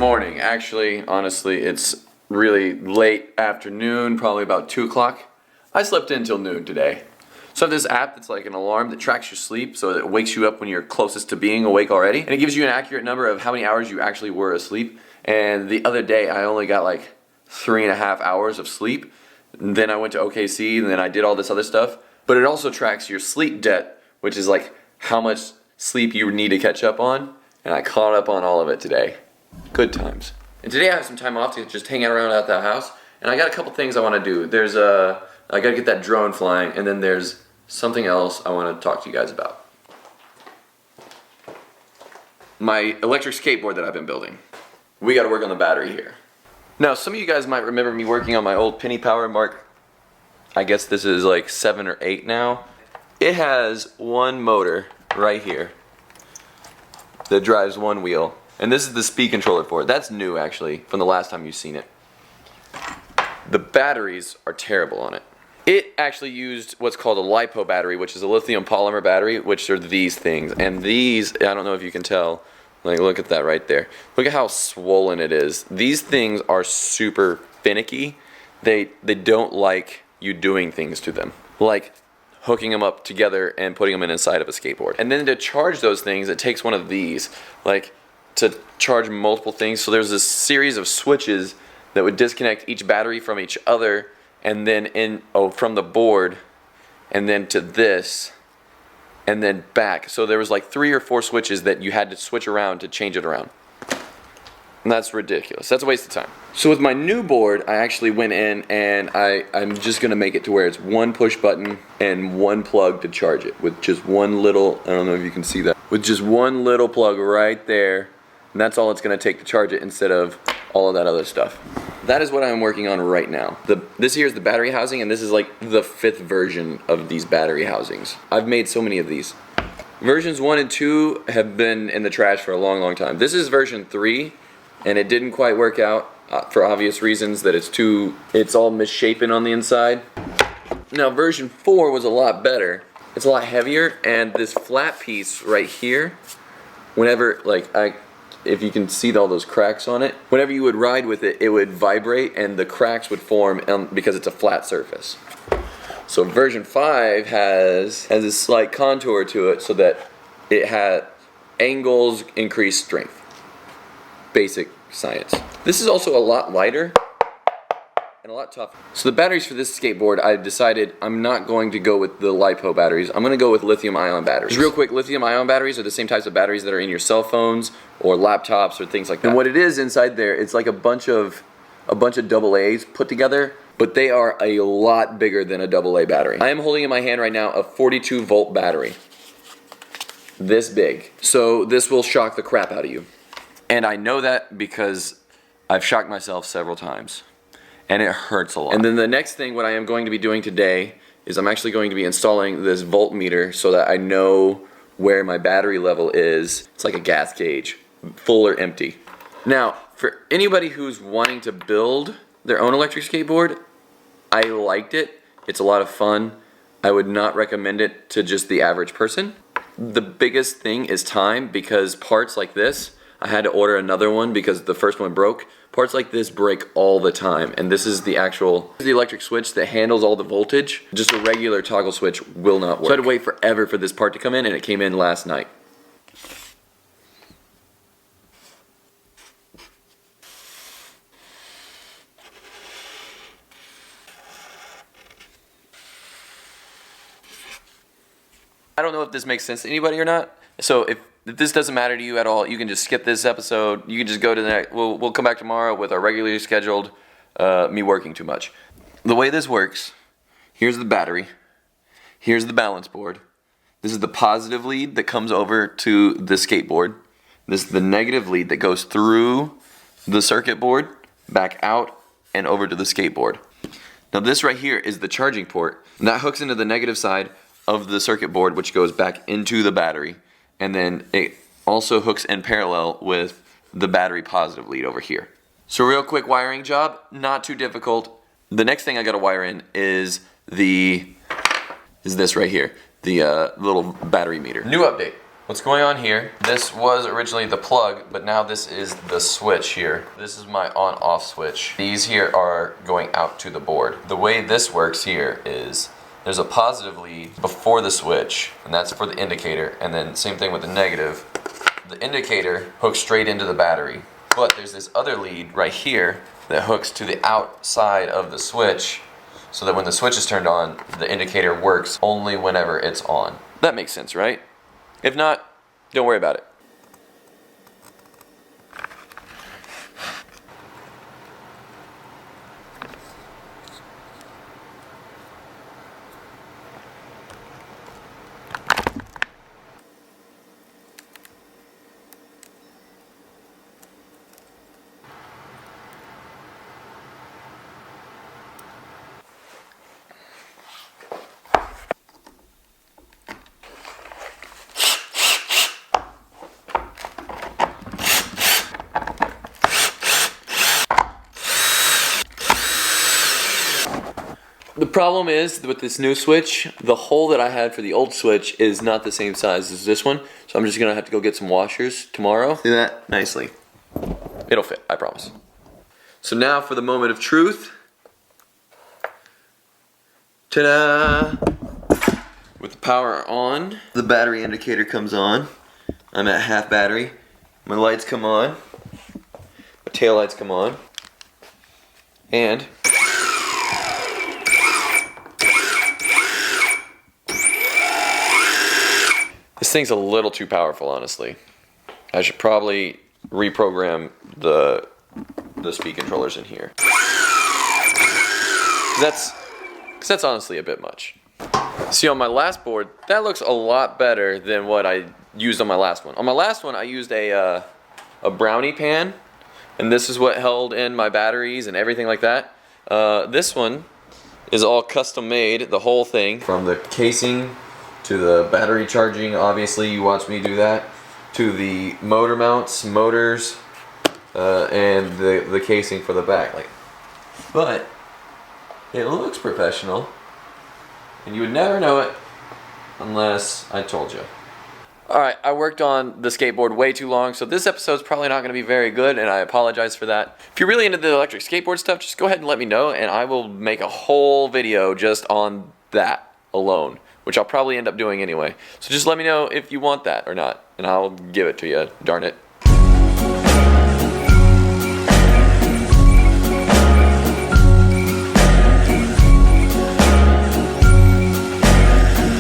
morning. Actually, honestly, it's really late afternoon, probably about 2 o'clock. I slept in till noon today. So I have this app that's like an alarm that tracks your sleep, so it wakes you up when you're closest to being awake already. And it gives you an accurate number of how many hours you actually were asleep. And the other day, I only got like 3.5 hours of sleep. And then I went to OKC, and then I did all this other stuff. But it also tracks your sleep debt, which is like how much sleep you need to catch up on. And I caught up on all of it today. Good times. And today I have some time off to just hang out around at the house. And I got a couple things I want to do. I gotta get that drone flying, and then there's something else I want to talk to you guys about. My electric skateboard that I've been building. We gotta work on the battery here. Now, some of you guys might remember me working on my old Penny Power Mark. I guess this is like 7 or 8 now. It has one motor right here that drives one wheel. And this is the speed controller for it. That's new, actually, from the last time you've seen it. The batteries are terrible on it. It actually used what's called a LiPo battery, which is a lithium polymer battery, which are these things. And these, I don't know if you can tell, like look at that right there. Look at how swollen it is. These things are super finicky. They don't like you doing things to them. Like hooking them up together and putting them inside of a skateboard. And then to charge those things, it takes one of these, like to charge multiple things. So there's this series of switches that would disconnect each battery from each other, and then from the board, and then to this, and then back. So there was like 3 or 4 switches that you had to switch around to change it around. And that's ridiculous. That's a waste of time. So with my new board, I actually went in and I'm just gonna make it to where it's one push button and one plug to charge it with just one little, I don't know if you can see that, with just one little plug right there. And that's all it's gonna take to charge it instead of all of that other stuff. That is what I'm working on right now. This here is the battery housing, and this is like the 5th version of these battery housings. I've made so many of these. Versions 1 and 2 have been in the trash for a long, long time. This is version 3, and it didn't quite work out for obvious reasons that it's all misshapen on the inside. Now version 4 was a lot better. It's a lot heavier, and this flat piece right here, whenever if you can see all those cracks on it, whenever you would ride with it, it would vibrate and the cracks would form because it's a flat surface. So version 5 has a slight contour to it so that it had angles increase strength. Basic science. This is also a lot lighter and a lot tougher. So the batteries for this skateboard, I decided I'm not going to go with the LiPo batteries. I'm going to go with lithium-ion batteries. Just real quick, lithium-ion batteries are the same types of batteries that are in your cell phones or laptops or things like that. And what it is inside there, it's like a bunch of AA's put together, but they are a lot bigger than a AA battery. I am holding in my hand right now a 42-volt battery. This big. So this will shock the crap out of you. And I know that because I've shocked myself several times. And it hurts a lot. And then the next thing, what I am going to be doing today, is I'm actually going to be installing this voltmeter so that I know where my battery level is. It's like a gas gauge, full or empty. Now, for anybody who's wanting to build their own electric skateboard, I liked it. It's a lot of fun. I would not recommend it to just the average person. The biggest thing is time, because parts like this, I had to order another one because the first one broke. Parts like this break all the time, and this is the electric switch that handles all the voltage. Just a regular toggle switch will not work. So I had to wait forever for this part to come in, and it came in last night. I don't know if this makes sense to anybody or not. So if this doesn't matter to you at all, you can just skip this episode. You can just go to the next. We'll come back tomorrow with our regularly scheduled me working too much. The way this works, here's the battery. Here's the balance board. This is the positive lead that comes over to the skateboard. This is the negative lead that goes through the circuit board, back out, and over to the skateboard. Now this right here is the charging port. And that hooks into the negative side of the circuit board, which goes back into the battery. And then it also hooks in parallel with the battery positive lead over here. So real quick wiring job, not too difficult. The next thing I gotta wire in is this right here, the little battery meter. New update. what's going on here, this was originally the plug, but now this is the switch here. This is my on-off switch. These here are going out to the board. The way this works here is there's a positive lead before the switch, and that's for the indicator, and then same thing with the negative. The indicator hooks straight into the battery, but there's this other lead right here that hooks to the outside of the switch, so that when the switch is turned on, the indicator works only whenever it's on. That makes sense, right? If not, don't worry about it. The problem is, with this new switch, the hole that I had for the old switch is not the same size as this one, so I'm just gonna have to go get some washers tomorrow. Do that nicely. It'll fit, I promise. So now for the moment of truth. Ta-da! With the power on, the battery indicator comes on. I'm at half battery. My lights come on. My tail lights come on. And this thing's a little too powerful, honestly. I should probably reprogram the speed controllers in here. Cause that's honestly a bit much. See, on my last board, that looks a lot better than what I used on my last one. On my last one, I used a brownie pan, and this is what held in my batteries and everything like that. This one is all custom made, the whole thing, from the casing to the battery charging, obviously you watched me do that, to the motor mounts, motors, and the casing for the back. But it looks professional, and you would never know it unless I told you. Alright, I worked on the skateboard way too long, so this episode's probably not going to be very good, and I apologize for that. If you're really into the electric skateboard stuff, just go ahead and let me know, and I will make a whole video just on that alone, which I'll probably end up doing anyway. So just let me know if you want that or not, and I'll give it to you, darn it.